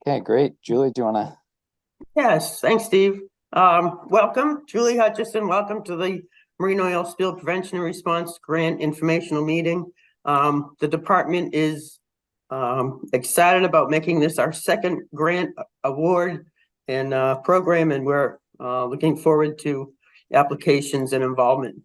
Okay, great. Julie, do you want to? Yes, thanks, Steve. Welcome, Julie Hutchison. Welcome to the Marine Oil Spill Prevention and Response Grant Informational Meeting. The department is excited about making this our second grant award and program, and we're looking forward to applications and involvement.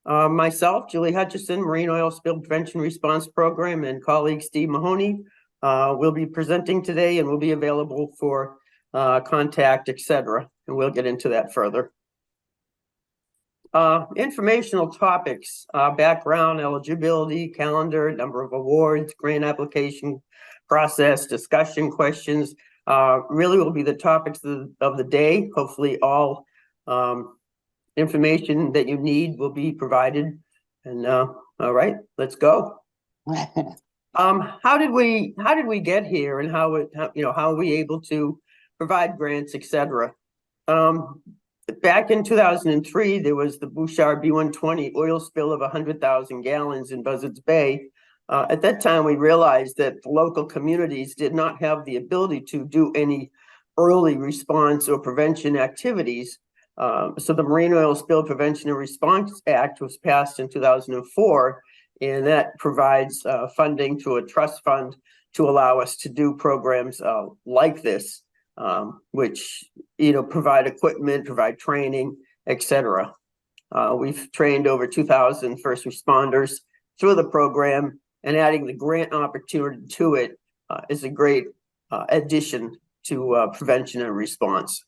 Myself, Julie Hutchison, Marine Oil Spill Prevention Response Program, and colleague Steve Mahoney will be presenting today and will be available for contact, etc. And we'll get into that further. Informational topics, background, eligibility, calendar, number of awards, grant application process, discussion questions, really will be the topics of the day. Hopefully all information that you need will be provided. And all right, let's go. How did we get here, and how are we able to provide grants, etc. Back in 2003, there was the Bouchard B120 oil spill of 100,000 gallons in Buzzards Bay. At that time, we realized that the local communities did not have the ability to do any early response or prevention activities. So the Marine Oil Spill Prevention and Response Act was passed in 2004, and that provides funding to a trust fund to allow us to do programs like this, which provide equipment, provide training, etc. We've trained over 2,000 first responders through the program, and adding the grant opportunity to it is a great addition to prevention and response.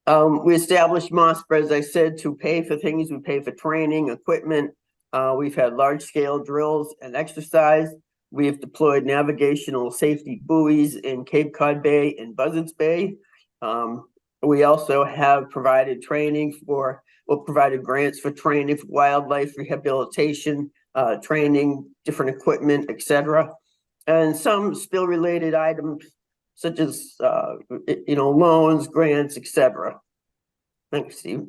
We established MOSPRA, as I said, to pay for things. We pay for training, equipment. We've had large-scale drills and exercise. We have deployed navigational safety buoys in Cape Cod Bay and Buzzards Bay. We also have provided provided grants for training for wildlife rehabilitation, training, different equipment, etc. And some spill-related items such as loans, grants, etc. Thanks, Steve.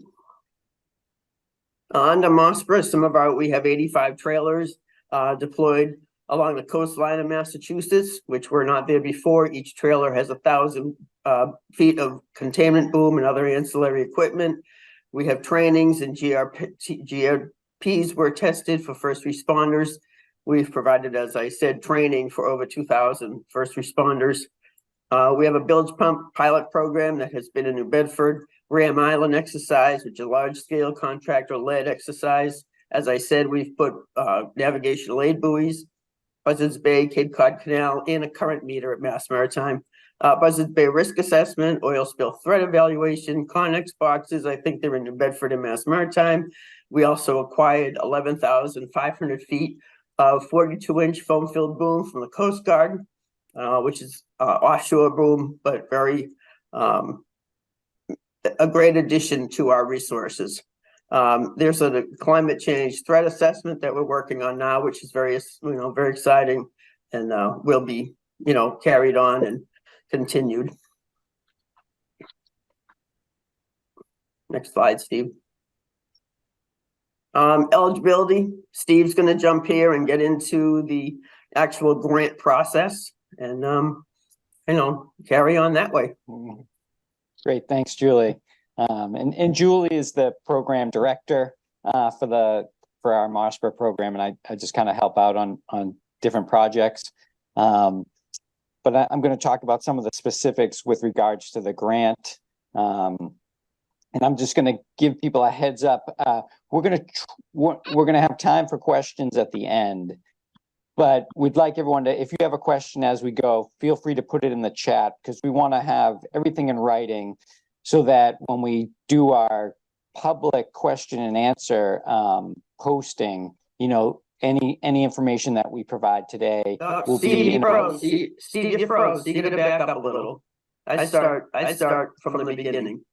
Under MOSPRA, we have 85 trailers deployed along the coastline of Massachusetts, which were not there before. Each trailer has 1,000 feet of containment boom and other ancillary equipment. We have trainings, and GRPs were tested for first responders. We've provided, as I said, training for over 2,000 first responders. We have a bilge pump pilot program that has been in New Bedford, Ram Island exercise, which is a large-scale contractor-led exercise. As I said, we've put navigational aid buoys, Buzzards Bay, Cape Cod Canal, and a current meter at Mass Maritime. Buzzards Bay risk assessment, oil spill threat evaluation, Connex boxes. I think they're in New Bedford and Mass Maritime. We also acquired 11,500 feet of 42-inch foam-filled boom from the Coast Guard, which is offshore boom, but very a great addition to our resources. There's a climate change threat assessment that we're working on now, which is very exciting, and will be carried on and continued. Next slide, Steve. Eligibility. Steve's going to jump here and get into the actual grant process, and carry on that way. Great, thanks, Julie. And Julie is the program director for our MOSPRA program, and I just kind of help out on different projects. But I'm going to talk about some of the specifics with regards to the grant. And I'm just going to give people a heads up. We're going to have time for questions at the end. But we'd like everyone to, if you have a question as we go, feel free to put it in the chat, because we want to have everything in writing so that when we do our public question and answer posting, any information that we provide today will be in. Steve, you froze. You got to back up a little. I start from the beginning.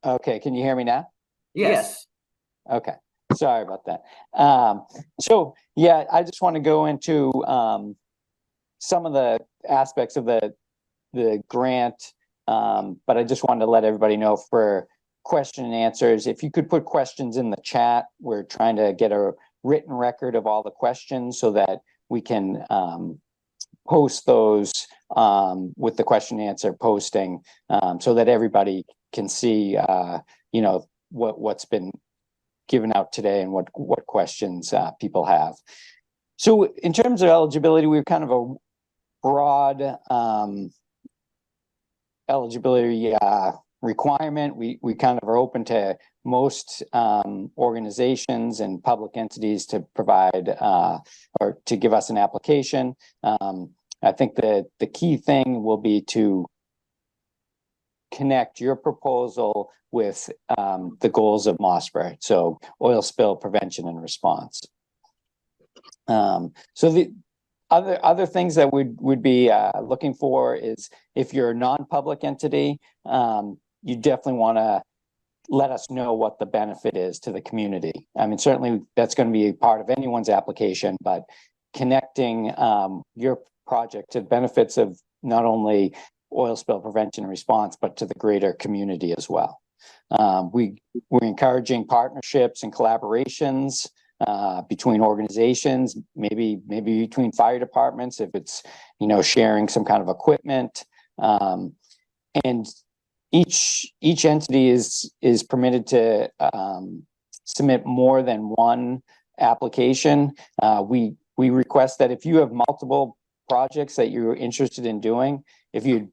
Okay, can you hear me now? Yes. Okay. Sorry about that. So yeah, I just want to go into some of the aspects of the grant, but I just wanted to let everybody know for question and answers, if you could put questions in the chat. We're trying to get a written record of all the questions so that we can post those with the question and answer posting, so that everybody can see, you know, what's been given out today and what questions people have. So in terms of eligibility, we're kind of a broad eligibility requirement. We kind of are open to most organizations and public entities to provide or to give us an application. I think that the key thing will be to connect your proposal with the goals of MOSPRA, so oil spill prevention and response. So the other things that would be looking for is, if you're a non-public entity, you definitely want to let us know what the benefit is to the community. I mean, certainly that's going to be a part of anyone's application, but connecting your project to benefits of not only oil spill prevention and response, but to the greater community as well. We're encouraging partnerships and collaborations between organizations, maybe between fire departments, if it's, you know, sharing some kind of equipment. And each entity is permitted to submit more than one application. We request that if you have multiple projects that you're interested in doing, if you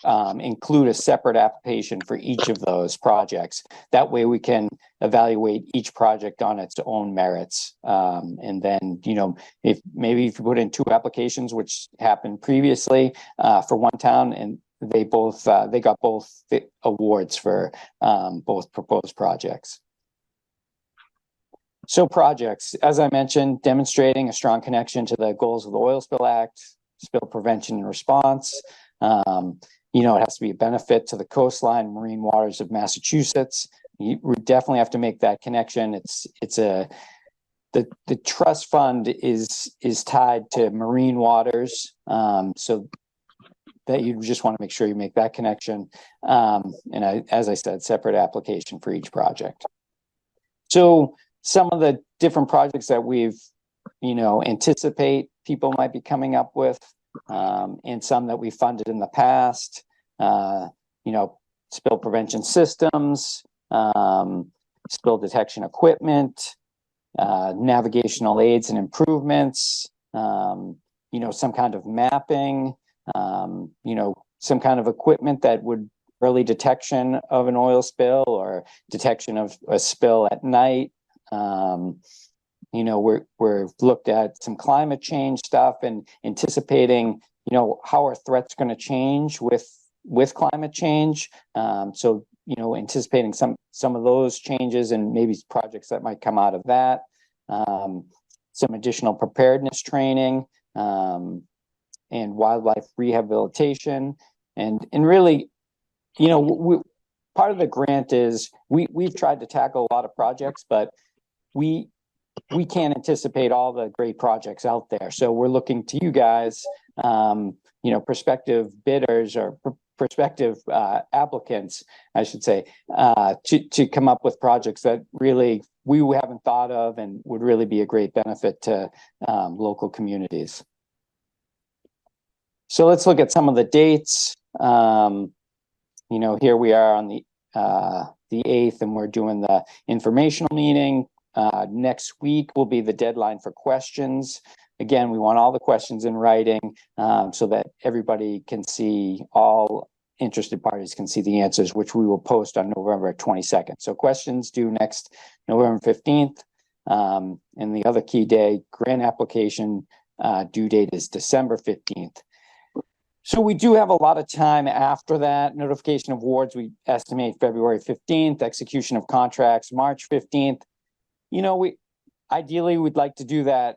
include a separate application for each of those projects. That way we can evaluate each project on its own merits. And then, you know, if you put in two applications, which happened previously for one town, and they got both awards for both proposed projects. So projects, as I mentioned, demonstrating a strong connection to the goals of the Oil Spill Act, spill prevention and response. You know, it has to be a benefit to the coastline and marine waters of Massachusetts. We definitely have to make that connection. The trust fund is tied to marine waters, so that you just want to make sure you make that connection. As I said, separate application for each project. So some of the different projects that we've, you know, anticipate people might be coming up with, and some that we funded in the past, you know, spill prevention systems, spill detection equipment, navigational aids and improvements, you know, some kind of mapping, you know, some kind of equipment that would early detection of an oil spill or detection of a spill at night. You know, we're looked at some climate change stuff and anticipating, you know, how our threats going to change with climate change. So, you know, anticipating some of those changes and maybe projects that might come out of that. Some additional preparedness training, and wildlife rehabilitation, and really, you know, part of the grant is we've tried to tackle a lot of projects, but we can't anticipate all the great projects out there. So we're looking to you guys, you know, prospective bidders or prospective applicants, I should say, to come up with projects that really we haven't thought of and would really be a great benefit to local communities. So let's look at some of the dates. You know, here we are on the 8th, and we're doing the informational meeting. Next week will be the deadline for questions. Again, we want all the questions in writing, so that everybody can see, all interested parties can see the answers, which we will post on November 22nd. So questions due next November 15th. And the other key day, grant application due date is December 15th. So we do have a lot of time after that. Notification of awards, we estimate February 15th, execution of contracts, March 15th. You know, ideally we'd like to do that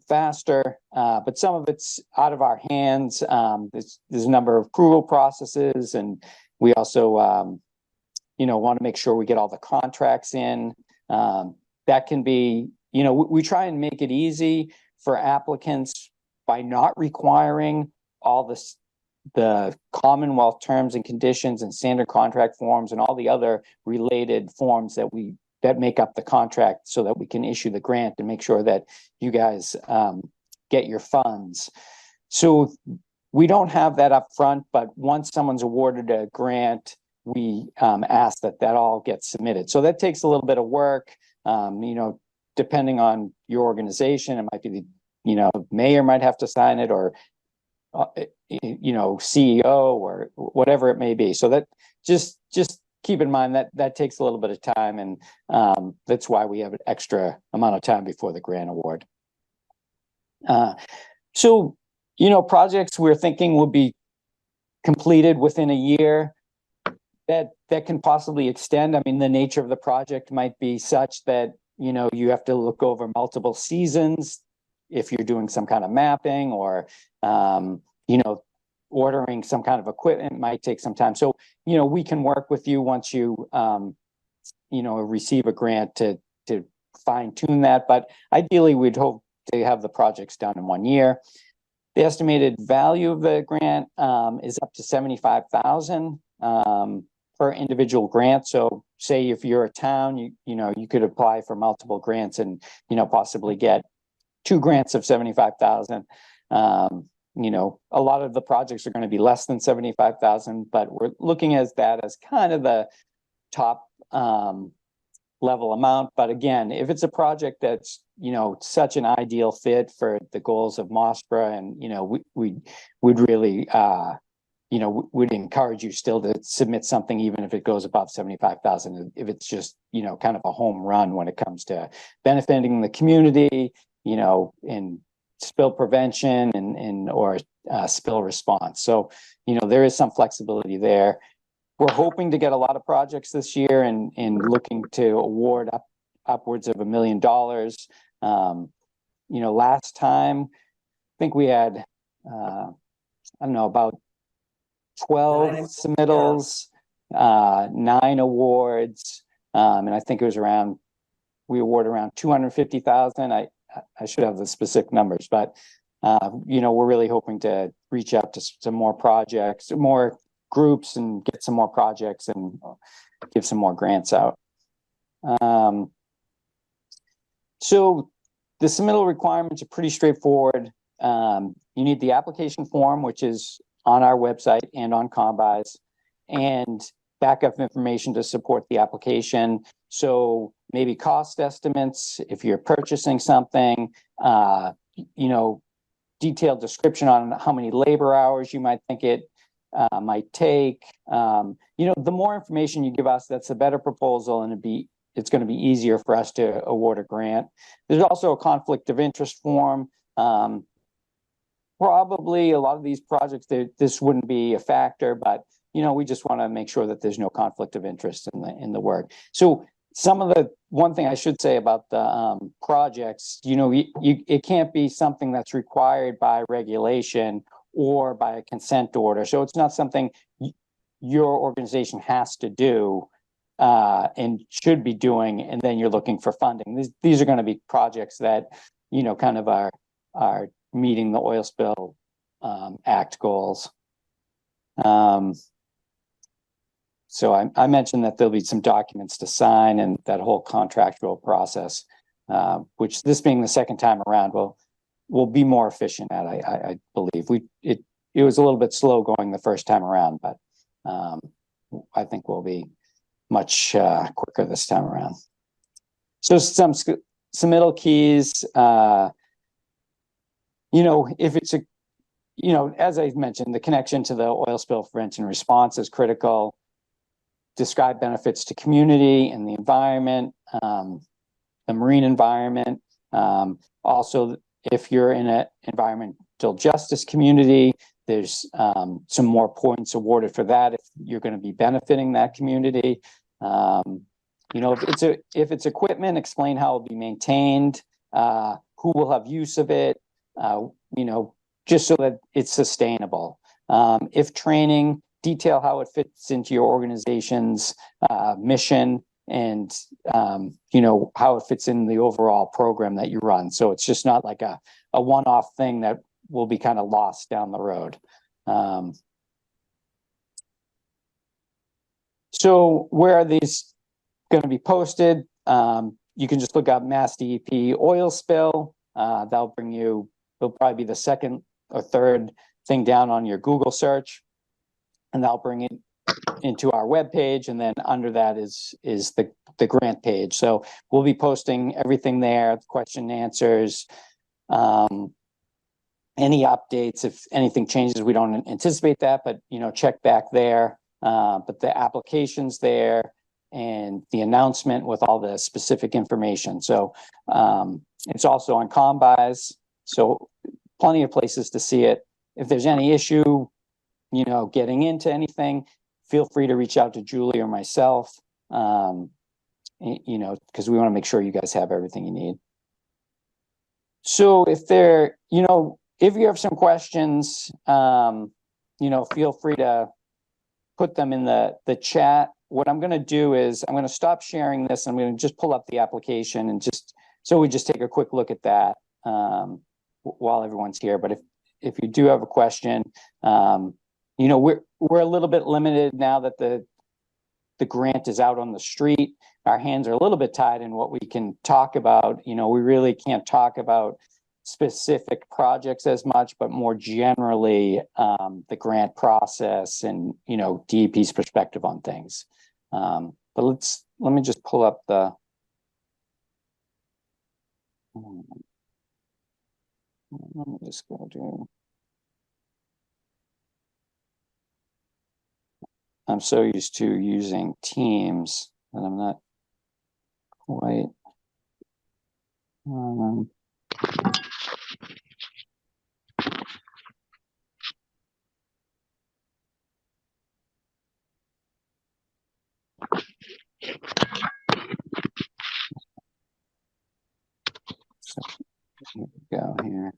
faster, but some of it's out of our hands. There's a number of approval processes, and we also, you know, want to make sure we get all the contracts in. That can be, you know, we try and make it easy for applicants by not requiring all the Commonwealth terms and conditions and standard contract forms and all the other related forms that we that make up the contract so that we can issue the grant and make sure that you guys get your funds. So we don't have that up front, but once someone's awarded a grant, we ask that all gets submitted. So that takes a little bit of work. Depending on your organization, it might be mayor might have to sign it, or CEO, or whatever it may be. So that just keep in mind that takes a little bit of time, and that's why we have an extra amount of time before the grant award. So projects we're thinking will be completed within a year. That can possibly extend. I mean, the nature of the project might be such that you have to look over multiple seasons if you're doing some kind of mapping, or ordering some kind of equipment might take some time. So we can work with you once you receive a grant to fine tune that, but ideally we'd hope to have the projects done in 1 year. The estimated value of the grant is up to $75,000 per individual grant. So say if you're a town, you could apply for multiple grants and possibly get 2 grants of $75,000. A lot of the projects are going to be less than $75,000, but we're looking at that as kind of the top level amount. But again, if it's a project that's such an ideal fit for the goals of MOSPRA, and we'd really would encourage you still to submit something, even if it goes above 75,000, if it's just kind of a home run when it comes to benefiting the community, in spill prevention or spill response. So there is some flexibility there. We're hoping to get a lot of projects this year, and looking to award upwards of $1 million. Last time, I think we had about 12 submittals, 9 awards, and I think it was we awarded around 250,000. I should have the specific numbers, but we're really hoping to reach out to some more projects, more groups, and get some more projects and give some more grants out. So the submittal requirements are pretty straightforward. You need the application form, which is on our website and on Combis, and backup information to support the application. So maybe cost estimates if you're purchasing something, detailed description on how many labor hours you might think it might take. The more information you give us, that's a better proposal, and it's going to be easier for us to award a grant. There's also a conflict of interest form. Probably a lot of these projects, this wouldn't be a factor, but we just want to make sure that there's no conflict of interest in the work. So one thing I should say about the projects, it can't be something that's required by regulation or by a consent order. So it's not something your organization has to do and should be doing, and then you're looking for funding. These are going to be projects that kind of are meeting the Oil Spill Act goals. So I mentioned that there'll be some documents to sign, and that whole contractual process, which, this being the second time around, will be more efficient at. I believe it was a little bit slow going the first time around, but I think we'll be much quicker this time around. So some submittal keys. If it's as I mentioned, the connection to the oil spill prevention response is critical. Describe benefits to community and the environment, the marine environment. Also, if you're in an environmental justice community, there's some more points awarded for that if you're going to be benefiting that community. If it's equipment, explain how it'll be maintained, who will have use of it, just so that it's sustainable. If training, detail how it fits into your organization's mission, and how it fits in the overall program that you run. So it's just not like a one-off thing that will be kind of lost down the road. So where are these going to be posted? you can just look up MassDEP oil spill. That'll bring you, it'll probably be the second or third thing down on your Google search, and that'll bring it into our webpage. And then under that is the grant page. So we'll be posting everything there, question and answers, any updates. If anything changes, we don't anticipate that, but check back there. But the application's there and the announcement with all the specific information. So it's also on Combis, so plenty of places to see it. If there's any issue, getting into anything, feel free to reach out to Julie or myself, because we want to make sure you guys have everything you need. So if if you have some questions, feel free to put them in the chat. What I'm going to do is I'm going to stop sharing this. I'm going to just pull up the application and we just take a quick look at that while everyone's here. But if you do have a question, we're a little bit limited now that the grant is out on the street. Our hands are a little bit tied in what we can talk about. We really can't talk about specific projects as much, but more generally, the grant process and, DEP's perspective on things. But let me just pull up the, let me just go to, I'm so used to using Teams that I'm not quite, so here we go here.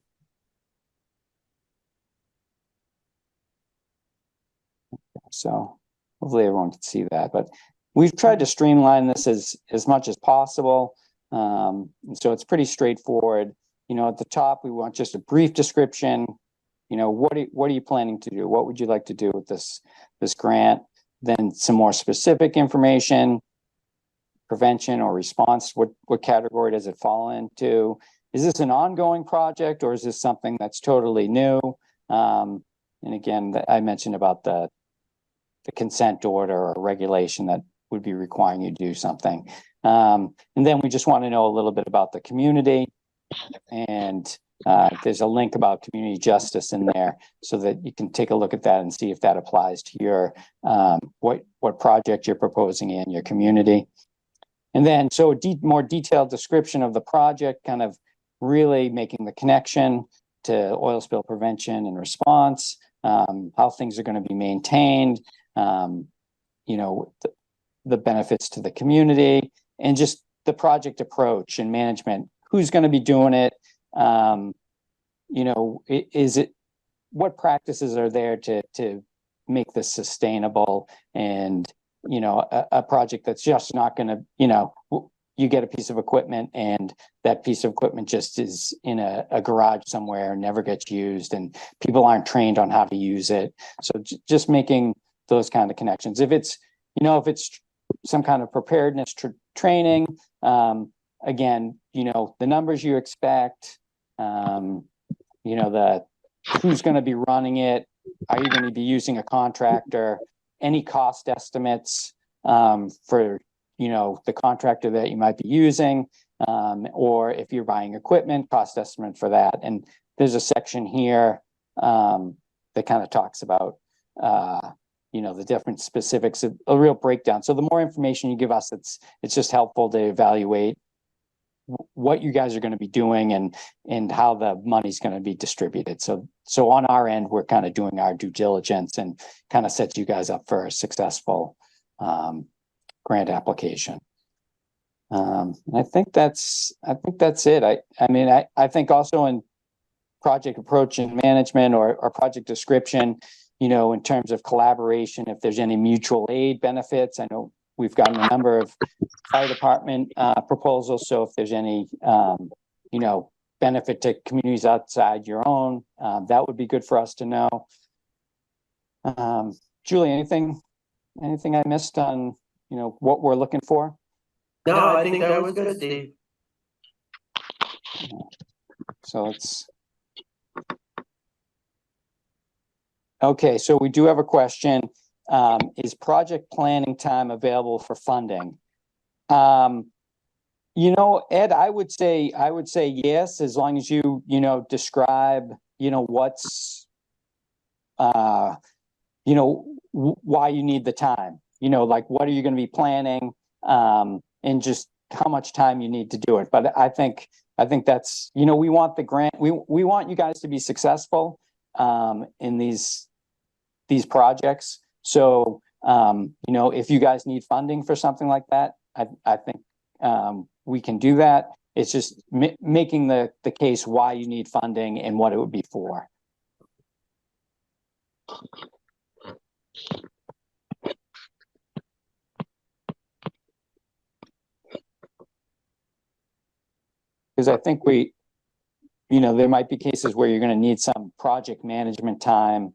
So hopefully everyone can see that, but we've tried to streamline this as much as possible. And so it's pretty straightforward. At the top, we want just a brief description. What are you planning to do? What would you like to do with this grant? Then some more specific information, prevention or response. What category does it fall into? Is this an ongoing project or is this something that's totally new? And again, I mentioned about the consent order or regulation that would be requiring you to do something. And then we just want to know a little bit about the community, and there's a link about community justice in there so that you can take a look at that and see if that applies to your what project you're proposing in your community. And then so a more detailed description of the project, kind of really making the connection to oil spill prevention and response, how things are going to be maintained, the benefits to the community, and just the project approach and management. Who's going to be doing it? What practices are there to make this sustainable, and a project that's just not going to, you get a piece of equipment and that piece of equipment just is in a garage somewhere and never gets used, and people aren't trained on how to use it. So just making those kind of connections. If it's some kind of preparedness training, again, the numbers you expect, who's going to be running it, are you going to be using a contractor, any cost estimates for the contractor that you might be using, or if you're buying equipment, cost estimate for that. And there's a section here that kind of talks about the different specifics, a real breakdown. So the more information you give us, it's just helpful to evaluate what you guys are going to be doing and how the money's going to be distributed. So on our end, we're kind of doing our due diligence and kind of sets you guys up for a successful grant application. I think that's it. I think also in project approach and management or project description, in terms of collaboration, if there's any mutual aid benefits. I know we've gotten a number of fire department proposals. So if there's any, benefit to communities outside your own, that would be good for us to know. Julie, anything I missed on, what we're looking for? No, I think that was good, Steve. So it's. Okay, so we do have a question. Is project planning time available for funding? You know, Ed, I would say yes, as long as you describe, what's, why you need the time, like what are you going to be planning, and just how much time you need to do it. But I think that's, we want the grant, we want you guys to be successful, in these projects. So, if you guys need funding for something like that, I think, we can do that. It's just making the case why you need funding and what it would be for. Because I think there might be cases where you're going to need some project management time,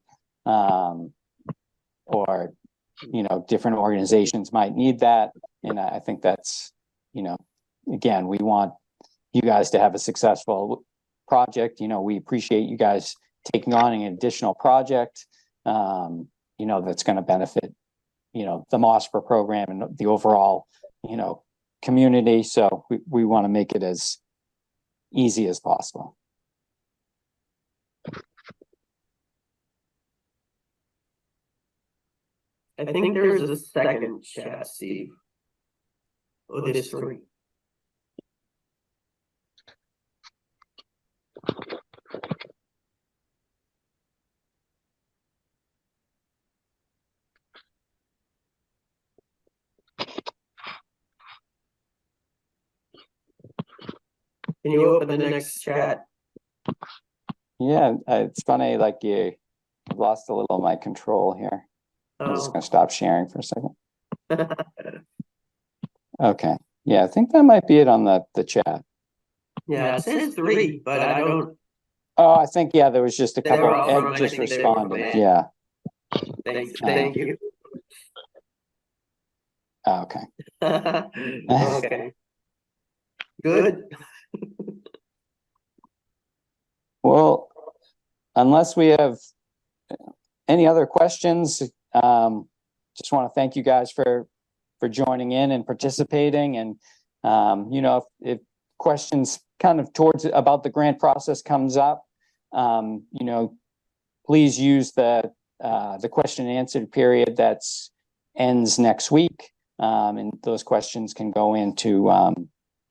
or, different organizations might need that. And I think that's, again, we want you guys to have a successful project. We appreciate you guys taking on an additional project, that's going to benefit, the MOSPRA program and the overall, community. So we want to make it as easy as possible. I think there's a second chat, Steve. Oh, there's three. Can you open the next chat? Yeah, it's funny, like you lost a little of my control here. I'm just going to stop sharing for a second. Okay. Yeah, I think that might be it on the chat. Yeah, it says three, but I don't. Oh, I think, yeah, there was just a couple. Ed just responded. Yeah. Thank you. Okay. Okay. Good. Well, unless we have any other questions, just want to thank you guys for joining in and participating. And, if questions kind of about the grant process comes up, please use the question and answer period that's ends next week. And those questions can go into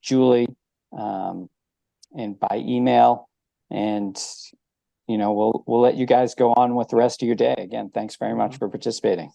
Julie, and by email. And we'll let you guys go on with the rest of your day. Again, thanks very much for participating.